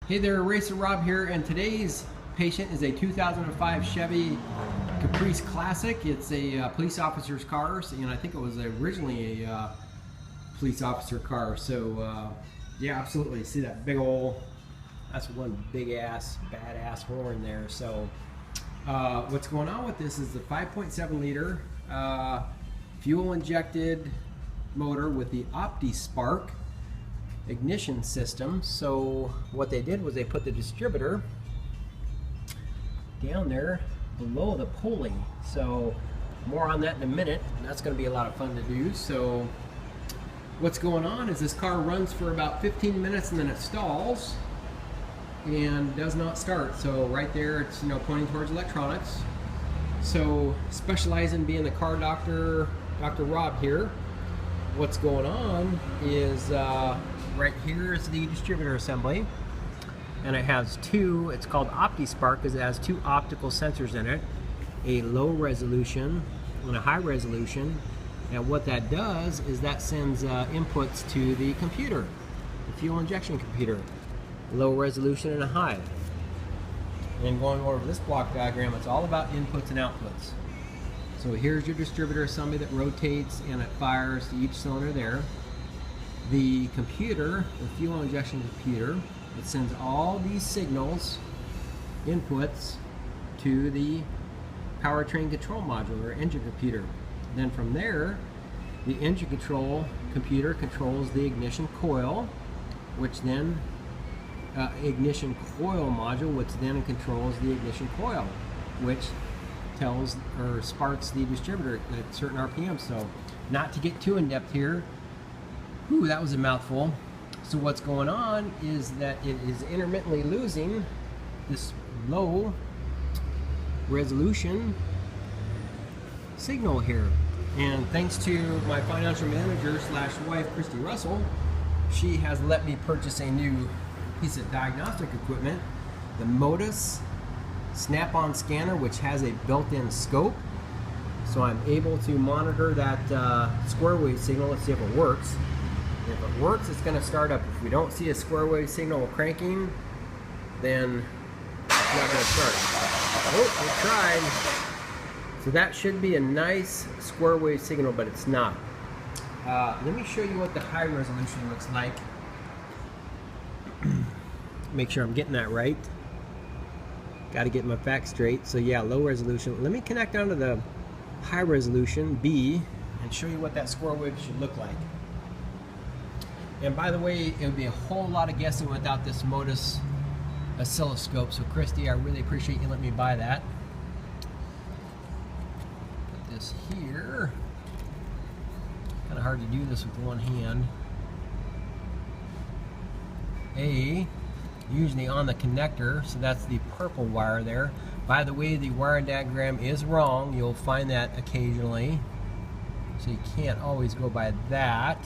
Hey there, Racer Rob here, and today's patient is a 2005 Chevy Caprice Classic. It's a police officer's car, and I think it was originally a police officer car. So yeah, absolutely. See that big old, that's one big ass, badass horn there. So what's going on with this is the 5.7 liter fuel injected motor with the OptiSpark ignition system. So what they did was they put the distributor down there below the pulley. So more on that in a minute. That's going to be a lot of fun to do. So what's going on is this car runs for about 15 minutes and then it stalls and does not start. So right there it's, you know, pointing towards electronics. So specializing in being the car doctor, Dr. Rob here, what's going on is right here is the distributor assembly, and it has two, it's called OptiSpark because it has two optical sensors in it, a low resolution and a high resolution. And what that does is that sends inputs to the computer, the fuel injection computer, low resolution and a high. And going over this block diagram, it's all about inputs and outputs. So here's your distributor assembly that rotates and it fires to each cylinder there. The computer, the fuel injection computer, it sends all these signals, inputs, to the powertrain control module or engine computer. Then from there, the engine control computer controls the ignition coil, which then ignition coil module, which then controls the ignition coil, which tells or sparks the distributor at certain RPM. So not to get too in depth here. Ooh, that was a mouthful. So what's going on is that it is intermittently losing this low resolution signal here. And thanks to my financial manager slash wife, Christy Russell, she has let me purchase a new piece of diagnostic equipment, the Modus Snap-on scanner, which has a built-in scope. So I'm able to monitor that square wave signal. Let's see if it works. If it works, it's going to start up. If we don't see a square wave signal cranking, then it's not going to start. Oh, it tried. So that should be a nice square wave signal, but it's not. Let me show you what the high resolution looks like. Make sure I'm getting that right. Got to get my facts straight. So yeah, low resolution. Let me connect onto the high resolution B and show you what that square wave should look like. And by the way, it would be a whole lot of guessing without this Modus oscilloscope. So Christy, I really appreciate you letting me buy that. Put this here. Kind of hard to do this with one hand. Usually on the connector, so that's the purple wire there. By the way, the wiring diagram is wrong. You'll find that occasionally. So you can't always go by that.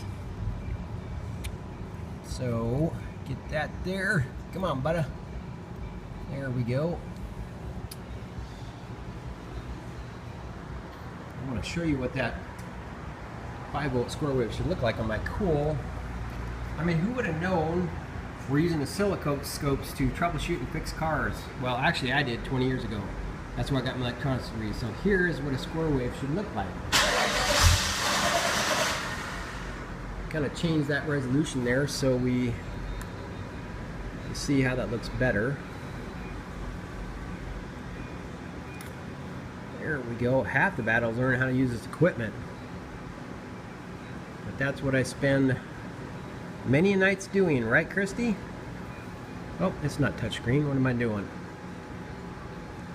So get that there. Come on, buddy. There we go. I want to show you what that 5-volt square wave should look like on my cool. I mean, who would have known we're using oscilloscopes to troubleshoot and fix cars? Well, actually I did 20 years ago. That's where I got my electronics degree. So here's what a square wave should look like. Kind of change that resolution there so we see how that looks better. There we go. Half the battle is learning how to use this equipment. But that's what I spend many nights doing, right, Christy? Oh, it's not touchscreen. What am I doing?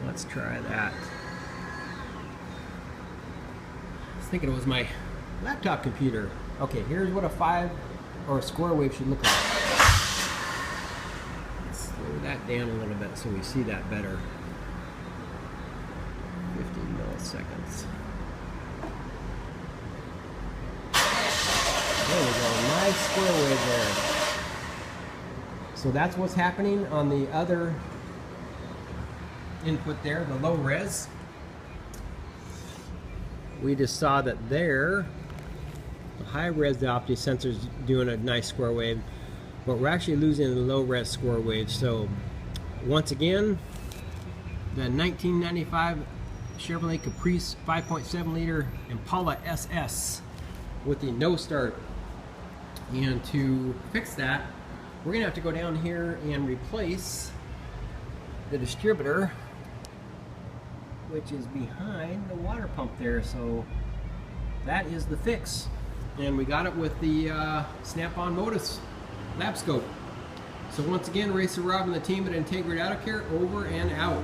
Let's try that. I was thinking it was my laptop computer. Okay, here's what a 5 or a square wave should look like. Let's slow that down a little bit so we see that better. 15 milliseconds. There we go, nice square wave there. So that's what's happening on the other input there, the low res. We just saw that there, the high res, the Opti sensor's doing a nice square wave. but we're actually losing the low res square wave. So once again, the 1995 Chevrolet Caprice 5.7 liter Impala SS with the no start. And to fix that, we're gonna have to go down here and replace the distributor, which is behind the water pump there. So that is the fix. And we got it with the Snap-on Modus lab scope. So once again, Racer Rob and the team at Integrity Auto Care over and out.